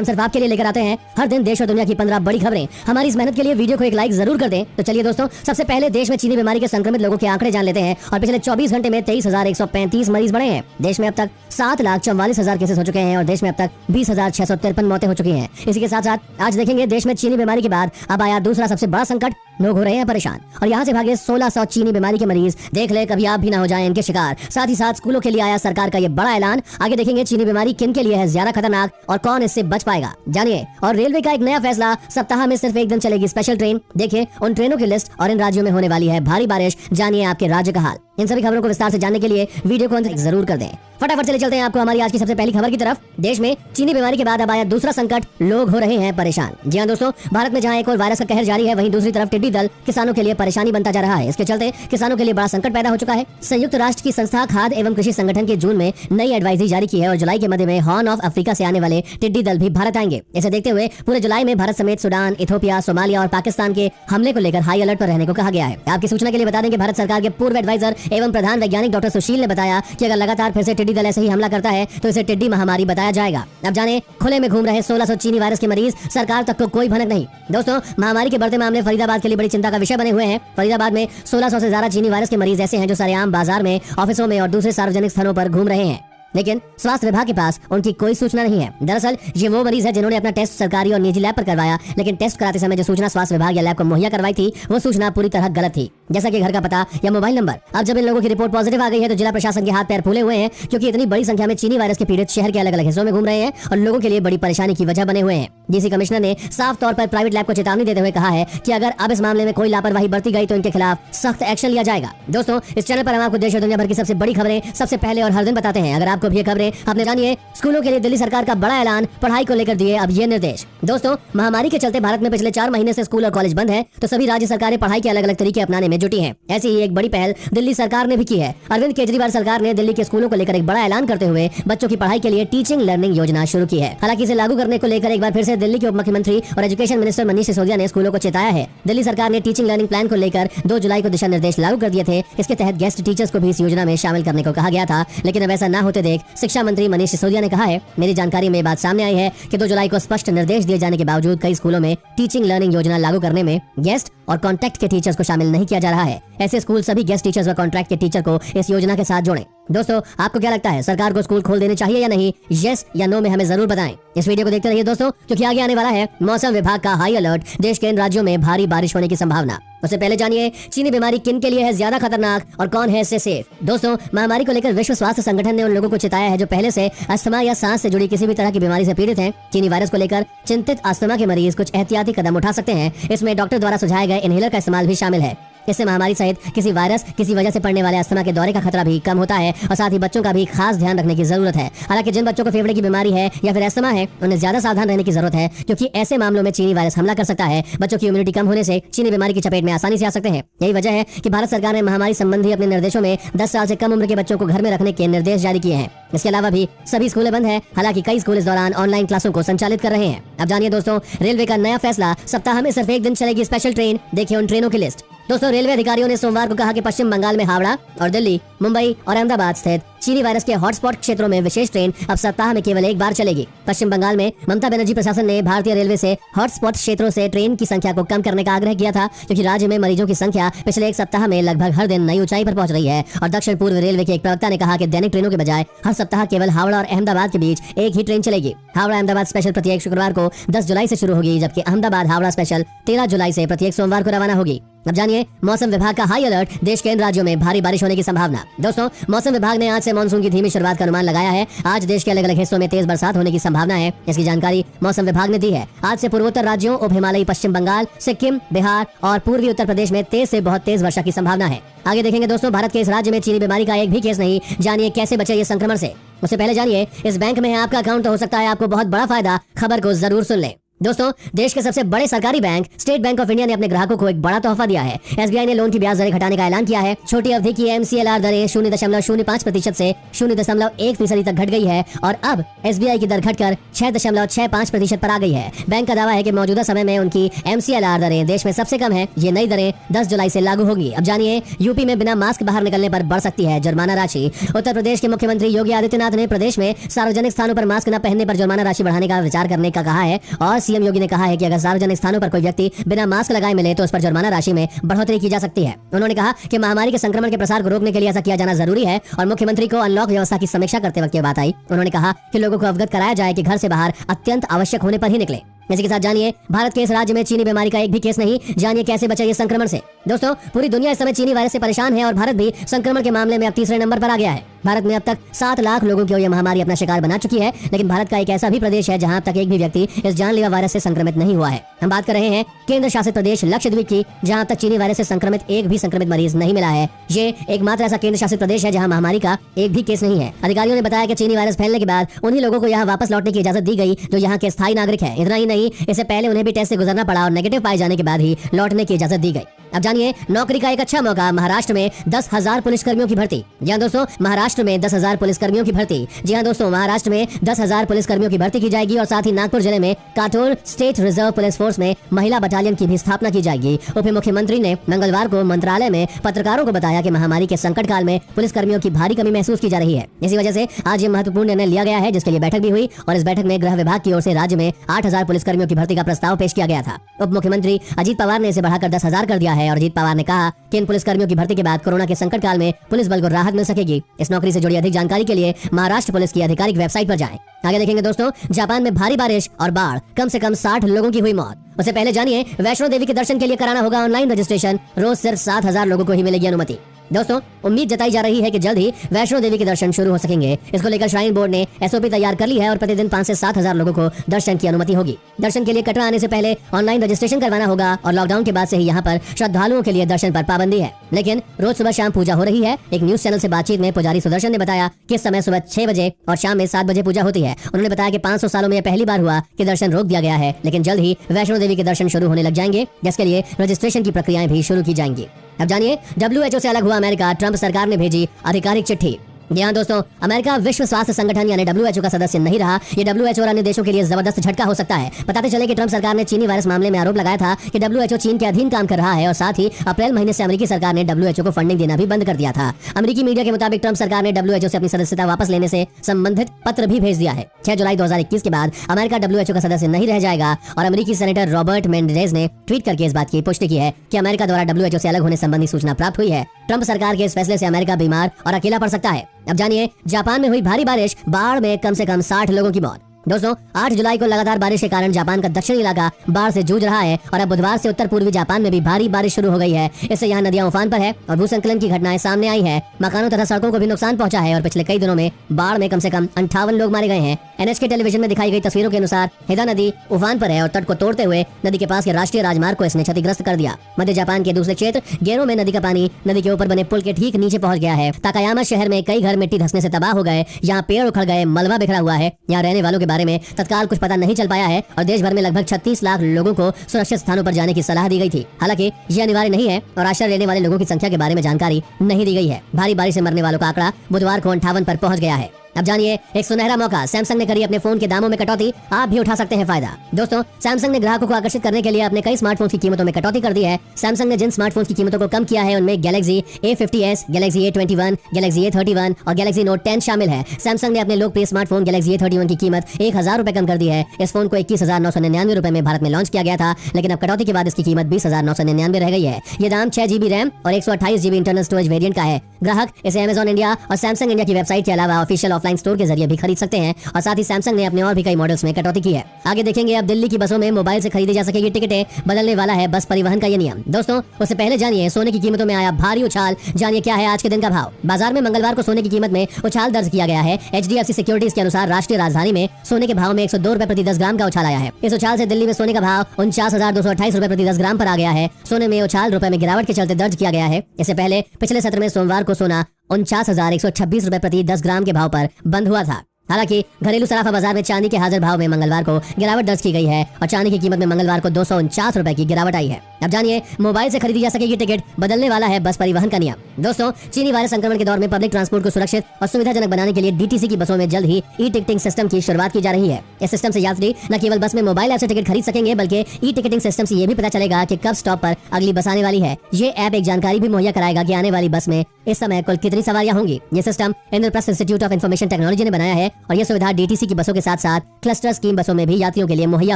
हम सिर्फ आपके लिए लेकर आते हैं हर दिन देश और दुनिया की 15 बड़ी खबरें। हमारी इस मेहनत के लिए वीडियो को एक लाइक जरूर कर दें। तो चलिए दोस्तों, सबसे पहले देश में चीनी बीमारी के संक्रमित लोगों के आंकड़े जान लेते हैं। और पिछले 24 घंटे में 23,135 मरीज बढ़े हैं। देश में अब तक 7,44,000 केसेस हो चुके हैं और देश में अब तक 20,653 मौतें हो चुकी हैं। इसी के साथ साथ आज देखेंगे देश में चीनी बीमारी के बाद अब आया दूसरा सबसे बड़ा संकट। लोग हो रहे हैं परेशान और यहाँ से भागे 1600 चीनी बीमारी के मरीज। देख ले कभी आप भी ना हो जाएं इनके शिकार। साथ ही साथ स्कूलों के लिए आया सरकार का ये बड़ा ऐलान। आगे देखेंगे चीनी बीमारी किन के लिए है ज्यादा खतरनाक और कौन इससे बच पाएगा, जानिए। और रेलवे का एक नया फैसला, सप्ताह में सिर्फ एक दिन चलेगी स्पेशल ट्रेन। देखिए उन ट्रेनों की लिस्ट और इन राज्यों में होने वाली है भारी बारिश। जानिए आपके राज्य का हाल। इन सभी खबरों को विस्तार से जानने के लिए वीडियो को अंत तक जरूर कर दें। फटाफट चले चलते हैं आपको हमारी आज की सबसे पहली खबर की तरफ। देश में चीनी बीमारी के बाद अब आया दूसरा संकट। लोग हो रहे हैं परेशान। जी हाँ दोस्तों, भारत में जहां एक और वायरस का कहर जारी है, वहीं दूसरी तरफ टिड्डी दल किसानों के लिए परेशानी बनता जा रहा है। इसके चलते किसानों के लिए बड़ा संकट पैदा हो चुका है। संयुक्त राष्ट्र की संस्था खाद्य एवं कृषि संगठन के जून में नई एडवाइजरी जारी की है और जुलाई के मध्य में हॉर्न ऑफ अफ्रीका से आने वाले टिड्डी दल भी भारत आएंगे। इसे देखते हुए पूरे जुलाई में भारत समेत सूडान, इथोपिया, सोमालिया और पाकिस्तान के हमले को लेकर हाई अलर्ट पर रहने को कहा गया है। आपकी सूचना के लिए बता दें कि भारत सरकार के पूर्व एडवाइजर एवं प्रधान वैज्ञानिक डॉक्टर सुशील ने बताया कि अगर लगातार फिर से टिड्डी दल ऐसे ही हमला करता है तो इसे टिड्डी महामारी बताया जाएगा। अब जाने खुले में घूम रहे 1600 चीनी वायरस के मरीज, सरकार तक को कोई भनक नहीं। दोस्तों, महामारी के बढ़ते मामले फरीदाबाद के लिए बड़ी चिंता का विषय बने हुए हैं। फरीदाबाद में 1600 से ज्यादा चीनी वायरस के मरीज ऐसे हैं जो सरेआम बाजार में, ऑफिसों में और दूसरे सार्वजनिक स्थलों पर घूम रहे हैं, लेकिन स्वास्थ्य विभाग के पास उनकी कोई सूचना नहीं है। दरअसल ये वो मरीज है जिन्होंने अपना टेस्ट सरकारी और निजी लैब पर करवाया, लेकिन टेस्ट कराते समय जो सूचना स्वास्थ्य विभाग या लैब को मुहैया करवाई थी वो सूचना पूरी तरह गलत थी, जैसा कि घर का पता या मोबाइल नंबर। अब जब इन लोगों की रिपोर्ट पॉजिटिव आ गई है तो जिला प्रशासन के हाथ पैर फूले हुए हैं, क्योंकि इतनी बड़ी संख्या में चीनी वायरस के पीड़ित शहर के अलग अलग हिस्सों में घूम रहे हैं और लोगों के लिए बड़ी परेशानी की वजह बने हुए हैं। डीसी कमिश्नर ने साफ तौर पर प्राइवेट लैब को चेतावनी देते हुए कहा है कि अगर अब इस मामले में कोई लापरवाही बरती गई तो इनके खिलाफ सख्त एक्शन लिया जाएगा। दोस्तों, इस चैनल पर हम आपको देश और दुनिया भर की सबसे बड़ी खबरें सबसे पहले और हर दिन बताते हैं। अगर आपको भी ये खबरें आपने जानिए, स्कूलों के लिए दिल्ली सरकार का बड़ा ऐलान, पढ़ाई को लेकर दिए अब ये निर्देश। दोस्तों, महामारी के चलते भारत में पिछले 4 महीने से स्कूल और कॉलेज बंद है, तो सभी राज्य सरकारें पढ़ाई के अलग अलग तरीके अपनाने में जुटी हैं। ऐसी ही एक बड़ी पहल दिल्ली सरकार ने भी की है। अरविंद केजरीवाल सरकार ने दिल्ली के स्कूलों को लेकर एक बड़ा ऐलान करते हुए बच्चों की पढ़ाई के लिए टीचिंग लर्निंग योजना शुरू की है। हालांकि इसे लागू करने को लेकर एक बार फिर से दिल्ली के उप मुख्यमंत्री और एजुकेशन मिनिस्टर मनीष सिसोदिया ने स्कूलों को चेताया है। दिल्ली सरकार ने टीचिंग लर्निंग प्लान को लेकर 2 जुलाई को दिशा निर्देश लागू कर दिए थे। इसके तहत गेस्ट टीचर्स को भी इस योजना में शामिल करने को कहा गया था, लेकिन अब ऐसा न होते देख शिक्षा मंत्री मनीष सिसोदिया ने कहा है, मेरी जानकारी में बात सामने आई है कि 2 जुलाई को स्पष्ट निर्देश दिए जाने के बावजूद कई स्कूलों में टीचिंग लर्निंग योजना लागू करने में गेस्ट और कॉन्ट्रैक्ट के टीचर्स को शामिल नहीं किया जा रहा है। ऐसे स्कूल सभी गेस्ट टीचर्स व कॉन्ट्रैक्ट के टीचर को इस योजना के साथ जोड़ें। दोस्तों, आपको क्या लगता है, सरकार को स्कूल खोल देने चाहिए या नहीं? यस या नो में हमें जरूर बताएं। इस वीडियो को देखते रहिए दोस्तों, क्योंकि आगे आने वाला है मौसम विभाग का हाई अलर्ट। देश के इन राज्यों में भारी बारिश होने की संभावना। उससे पहले जानिए चीनी बीमारी किन के लिए है ज्यादा खतरनाक और कौन है इससे सेफ। दोस्तों, महामारी को लेकर विश्व स्वास्थ्य संगठन ने उन लोगों को चेताया है जो पहले से अस्थमा या सांस से जुड़ी किसी भी तरह की बीमारी से पीड़ित हैं। चीनी वायरस को लेकर चिंतित अस्थमा के मरीज कुछ एहतियाती कदम उठा सकते हैं। इसमें डॉक्टर द्वारा सुझाए गए इनहेलर का इस्तेमाल भी शामिल है। इससे महामारी सहित किसी वायरस किसी वजह से पड़ने वाले अस्थमा के दौरे का खतरा भी कम होता है और साथ ही बच्चों का भी खास ध्यान रखने की जरूरत है। हालांकि जिन बच्चों को फेफड़े की बीमारी है या फिर अस्थमा है, उन्हें ज्यादा सावधान रहने की जरूरत है, क्योंकि ऐसे मामलों में चीनी वायरस हमला कर सकता है। बच्चों की इम्यूनिटी कम होने से चीनी बीमारी की चपेट में आसानी से आ सकते हैं। यही वजह है कि भारत सरकार ने महामारी संबंधी अपने निर्देशों में 10 साल से कम उम्र के बच्चों को घर में रखने के निर्देश जारी किए हैं। इसके अलावा भी सभी स्कूलें बंद हैं। हालांकि कई स्कूल इस दौरान ऑनलाइन क्लासों को संचालित कर रहे हैं। अब जानिए दोस्तों, रेलवे का नया फैसला, सप्ताह में सिर्फ एक दिन चलेगी स्पेशल ट्रेन। देखिए उन ट्रेनों की लिस्ट। दोस्तों, रेलवे अधिकारियों ने सोमवार को कहा कि पश्चिम बंगाल में हावड़ा और दिल्ली, मुंबई और अहमदाबाद स्थित चीनी वायरस के हॉटस्पॉट क्षेत्रों में विशेष ट्रेन अब सप्ताह में केवल एक बार चलेगी। पश्चिम बंगाल में ममता बनर्जी प्रशासन ने भारतीय रेलवे से हॉटस्पॉट क्षेत्रों से ट्रेन की संख्या को कम करने का आग्रह किया था, क्योंकि राज्य में मरीजों की संख्या पिछले एक सप्ताह में लगभग हर दिन नई ऊंचाई पर पहुंच रही है। और दक्षिण पूर्व रेलवे के एक प्रवक्ता ने कहा कि दैनिक ट्रेनों के बजाय हर सप्ताह केवल हावड़ा और अहमदाबाद के बीच एक ही ट्रेन चलेगी। हावड़ा अहमदाबाद स्पेशल प्रत्येक शुक्रवार को 10 जुलाई से शुरू होगी, जबकि अहमदाबाद हावड़ा स्पेशल 13 जुलाई से प्रत्येक सोमवार को रवाना होगी। अब जानिए मौसम विभाग का हाई अलर्ट, देश के इन राज्यों में भारी बारिश होने की संभावना। दोस्तों, मौसम विभाग ने आज से मानसून की धीमी शुरुआत का अनुमान लगाया है। आज देश के अलग अलग हिस्सों में तेज बरसात होने की संभावना है। इसकी जानकारी मौसम विभाग ने दी है। आज से पूर्वोत्तर राज्यों, उप हिमालयी पश्चिम बंगाल, सिक्किम, बिहार और पूर्वी उत्तर प्रदेश में तेज से बहुत तेज वर्षा की संभावना है। आगे देखेंगे दोस्तों, भारत के इस राज्य में चीनी बीमारी का एक भी केस नहीं। जानिए कैसे बचे ये संक्रमण से। उससे पहले जानिए, इस बैंक में है आपका अकाउंट तो हो सकता है आपको बहुत बड़ा फायदा। खबर को जरूर सुन लें। दोस्तों, देश के सबसे बड़े सरकारी bank state bank of India ने अपने ग्राहकों को एक बड़ा तोहफा दिया है। एसबीआई ने लोन की ब्याज दरें घटाने का ऐलान किया है। छोटी अवधि की MCLR दरें 0.05% से 0.1% तक घट गई है और अब एसबीआई की दर घटकर 6.65% पर आ गई है। बैंक का दावा है कि मौजूदा समय में उनकी MCLR दरें देश में सबसे कम है। ये नई दरें 10 जुलाई से लागू होगी। अब जानिए, यूपी में बिना मास्क बाहर निकलने पर बढ़ सकती है जुर्माना राशि। उत्तर प्रदेश के मुख्यमंत्री योगी आदित्यनाथ ने प्रदेश में सार्वजनिक स्थानों पर मास्क न पहनने पर जुर्माना राशि बढ़ाने का विचार करने का कहा है और सीएम योगी ने कहा है कि अगर सार्वजनिक स्थानों पर कोई व्यक्ति बिना मास्क लगाए मिले तो उस पर जुर्माना राशि में बढ़ोतरी की जा सकती है। उन्होंने कहा कि महामारी के संक्रमण के प्रसार को रोकने के लिए ऐसा किया जाना जरूरी है और मुख्यमंत्री को अनलॉक व्यवस्था की समीक्षा करते वक्त ये बात आई। उन्होंने कहा कि लोगों को अवगत कराया जाए कि घर से बाहर अत्यंत आवश्यक होने पर ही निकले। इसी के साथ जानिए, भारत के इस राज्य में चीनी बीमारी का एक भी केस नहीं। जानिए कैसे बचे ये संक्रमण से। दोस्तों, पूरी दुनिया इस समय चीनी वायरस से परेशान है और भारत भी संक्रमण के मामले में अब तीसरे नंबर पर आ गया है। भारत में अब तक 7 लाख लोगों को यह महामारी अपना शिकार बना चुकी है, लेकिन भारत का एक ऐसा भी प्रदेश है जहां अब तक एक भी व्यक्ति इस जानलेवा वायरस से संक्रमित नहीं हुआ है। हम बात कर रहे हैं केंद्र शासित प्रदेश लक्षद्वीप की, जहां अब तक चीनी वायरस से संक्रमित एक भी संक्रमित मरीज नहीं मिला है। ये एकमात्र ऐसा केंद्र शासित प्रदेश है जहां महामारी का एक भी केस नहीं है। अधिकारियों ने बताया कि चीनी वायरस फैलने के बाद उन्हीं लोगों को यहाँ वापस लौटने की इजाजत दी गई जो यहाँ के स्थायी नागरिक है। इतना ही नहीं, इससे पहले उन्हें भी टेस्ट से गुजरना पड़ा और नेगेटिव पाए जाने के बाद ही लौटने की इजाजत दी गई। अब जानिए, नौकरी का एक अच्छा मौका, महाराष्ट्र में 10,000 पुलिसकर्मियों की भर्ती। जी हाँ दोस्तों, महाराष्ट्र में 10,000 पुलिसकर्मियों की भर्ती। जी हाँ दोस्तों, महाराष्ट्र में 10,000 पुलिसकर्मियों की भर्ती की जाएगी और साथ ही नागपुर जिले में काठोर स्टेट रिजर्व पुलिस फोर्स में महिला बटालियन की भी स्थापना की जाएगी। उप मुख्यमंत्री ने मंगलवार को मंत्रालय में पत्रकारों को बताया कि महामारी के संकट काल में पुलिसकर्मियों की भारी कमी महसूस की जा रही है। इसी वजह से आज ये महत्वपूर्ण निर्णय लिया गया है, जिसके लिए बैठक भी हुई और इस बैठक में गृह विभाग की ओर से राज्य में 8,000 पुलिसकर्मियों की भर्ती का प्रस्ताव पेश किया गया था। उप मुख्यमंत्री अजीत पवार ने इसे बढ़ाकर 10,000 कर दिया है और अजीत पवार ने कहा कि इन पुलिसकर्मियों की भर्ती के बाद कोरोना के संकट काल में पुलिस बल को राहत मिल सकेगी। इस नौकरी से जुड़ी अधिक जानकारी के लिए महाराष्ट्र पुलिस की आधिकारिक वेबसाइट पर जाएं। आगे देखेंगे दोस्तों, जापान में भारी बारिश और बाढ़, कम से कम 60 लोगों की हुई मौत। उससे पहले जानिए, वैष्णो देवी के दर्शन के लिए कराना होगा ऑनलाइन रजिस्ट्रेशन। रोज सिर्फ 7,000 लोगों को ही मिलेगी अनुमति। दोस्तों, उम्मीद जताई जा रही है कि जल्द ही वैष्णो देवी के दर्शन शुरू हो सकेंगे। इसको लेकर श्राइन बोर्ड ने SOP तैयार कर ली है और प्रतिदिन 5 से 7,000 लोगों को दर्शन की अनुमति होगी। दर्शन के लिए कटरा आने से पहले ऑनलाइन रजिस्ट्रेशन करवाना होगा और लॉकडाउन के बाद से ही यहाँ पर श्रद्धालुओं के लिए दर्शन पर पाबंदी है, लेकिन रोज सुबह शाम पूजा हो रही है। एक न्यूज चैनल से बातचीत में पुजारी सुदर्शन ने बताया कि इस समय सुबह 6 बजे और शाम में 7 बजे पूजा होती है। उन्होंने बताया कि 500 सालों में यह पहली बार हुआ कि दर्शन रोक दिया गया है, लेकिन जल्द ही वैष्णो देवी के दर्शन शुरू होने लग जाएंगे, जिसके लिए रजिस्ट्रेशन की प्रक्रियाएं भी शुरू की जाएंगी। अब जानिए, WHO से अलग हुआ अमेरिका, ट्रंप सरकार ने भेजी आधिकारिक चिट्ठी। जी हाँ दोस्तों, अमेरिका विश्व स्वास्थ्य संगठन यानी WHO का सदस्य नहीं रहा। ये WHO और अन्य देशों के लिए जबरदस्त झटका हो सकता है। बताते चले कि ट्रंप सरकार ने चीनी वायरस मामले में आरोप लगाया था कि WHO चीन के अधीन काम कर रहा है और साथ ही अप्रैल महीने से अमेरिकी सरकार ने WHO को फंडिंग देना भी बंद कर दिया था। अमेरिकी मीडिया के मुताबिक ट्रंप सरकार ने WHO से अपनी सदस्यता वापस लेने से संबंधित पत्र भी भेज दिया है। 6 जुलाई 2021 के बाद अमेरिका WHO का सदस्य नहीं रह जाएगा और अमेरिकी सेनेटर रॉबर्ट मेंडेज ने ट्वीट करके इस बात की पुष्टि की है कि अमेरिका द्वारा WHO से अलग होने संबंधी सूचना प्राप्त हुई है। ट्रंप सरकार के इस फैसले से अमेरिका बीमार और अकेला पड़ सकता है। अब जानिए, जापान में हुई भारी बारिश, बाढ़ में कम से कम 60 लोगों की मौत। दोस्तों, 8 जुलाई को लगातार बारिश के कारण जापान का दक्षिणी इलाका बाढ़ से जूझ रहा है और अब बुधवार से उत्तर पूर्वी जापान में भी भारी बारिश शुरू हो गई है। इससे यहाँ नदियां उफान पर है और भूसंकलन की घटनाएं सामने आई है। मकानों तथा सड़कों को भी नुकसान पहुंचा है और पिछले कई दिनों में बाढ़ में कम से कम 58 लोग मारे गए हैं। NHK टेलीविजन में दिखाई गई तस्वीरों के अनुसार हिदा नदी उफान पर है और तट को तोड़ते हुए नदी के पास के राष्ट्रीय राजमार्ग को इसने क्षतिग्रस्त कर दिया। मध्य जापान के दूसरे क्षेत्र गेरो में नदी का पानी नदी के ऊपर बने पुल के ठीक नीचे पहुंच गया है। ताकायामा शहर में कई घर मिट्टी धंसने से तबाह हो गए। यहाँ पेड़ उखड़ गए, मलबा बिखरा हुआ है। यहाँ रहने वालों के बारे में तत्काल कुछ पता नहीं चल पाया है और देश भर में लगभग 36 लाख लोगों को सुरक्षित स्थानों पर जाने की सलाह दी गई थी। हालांकि ये अनिवार्य नहीं है और आश्रय लेने वाले लोगों की संख्या के बारे में जानकारी नहीं दी गई है। भारी बारिश से मरने वालों का आंकड़ा बुधवार को 58 पर पहुंच गया है। अब जानिए, एक सुनहरा मौका, सैमसंग ने करी अपने फोन के दामों में कटौती। आप भी उठा सकते हैं फायदा। दोस्तों, सैमसंग ने ग्राहकों को आकर्षित करने के लिए अपने कई स्मार्टफोन की कीमतों में कटौती कर दी है। सैमसंग ने जिन स्मार्टफोन की कीमतों को कम किया है उनमें Galaxy A50s, Galaxy A21, Galaxy A31 और गैलेक्सी नोट 10 शामिल है। सैमसंग ने अपने लोकप्रिय स्मार्टफोन गैलेक्सी A31 की कीमत 1,000 रुपए कम कर दी है। इस फोन को 21,999 रुपए में भारत में लॉन्च किया गया था, लेकिन अब कटौती के बाद इसकी कीमत 20,999 रह गई है। ये दाम 6 GB रैम और 128 GB इंटरनल स्टोरेज वेरिएंट का है। ग्राहक इसे Amazon इंडिया और सैमसंग इंडिया की वेबसाइट के अलावा ऑफिशियल ऑफलाइन स्टोर के जरिए भी खरीद सकते हैं और साथ ही सैमसंग ने अपने और भी कई मॉडल्स में कटौती की है। आगे देखेंगे, अब दिल्ली की बसों में मोबाइल से खरीदी जा सकेगी टिकटें, बदलने वाला है बस परिवहन का ये नियम। दोस्तों, उससे पहले जानिए, सोने की कीमतों में आया भारी उछाल। जानिए क्या है आज के दिन का भाव। बाजार में मंगलवार को सोने की कीमत में उछाल दर्ज किया गया है। HDFC सिक्योरिटीज के अनुसार राष्ट्रीय राजधानी में सोने के भाव में 102 रुपए प्रति 10 ग्राम का उछाल आया है। इस उछाल से दिल्ली में सोने का भाव 49,228 रुपए प्रति 10 ग्राम पर आ गया है। सोने में उछाल रुपए में गिरावट के चलते दर्ज किया गया है। इससे पहले पिछले सत्र में सोमवार को सोना 49,126 रुपए प्रति 10 ग्राम के भाव पर बंद हुआ था। हालांकि घरेलू सराफा बाजार में चांदी के हाजिर भाव में मंगलवार को गिरावट दर्ज की गई है और चांदी की कीमत में मंगलवार को 249 रुपए की गिरावट आई है। अब जानिए मोबाइल से खरीदी जा सकेगी टिकट, बदलने वाला है बस परिवहन का नियम। दोस्तों, चीनी वायरस संक्रमण के दौर में पब्लिक ट्रांसपोर्ट को सुरक्षित और सुविधाजनक बनाने के लिए डीटीसी की बसों में जल्द ही ई टिकटिंग सिस्टम की शुरुआत की जा रही है। इस सिस्टम से यात्री न केवल बस में मोबाइल ऐप से टिकट खरीद सकेंगे, बल्कि ई टिकटिंग सिस्टम से ये भी पता चलेगा कि कब स्टॉप पर अगली बस आने वाली है। ये ऐप एक जानकारी भी मुहैया कराएगा कि आने वाली बस में इस समय कुल कितनी सवारियां होंगी। ये system Indraprastha institute of information technology ने बनाया है और ये सुविधा डीटीसी की बसों के साथ साथ क्लस्टर स्कीम बसों में भी यात्रियों के लिए मुहैया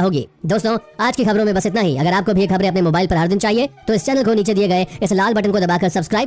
होगी। दोस्तों, आज की खबरों में बस इतना ही। अगर आपको भी खबरें अपने मोबाइल पर हर दिन चाहिए तो इस चैनल को नीचे दिए गए इस लाल बटन को दबाकर सब्सक्राइब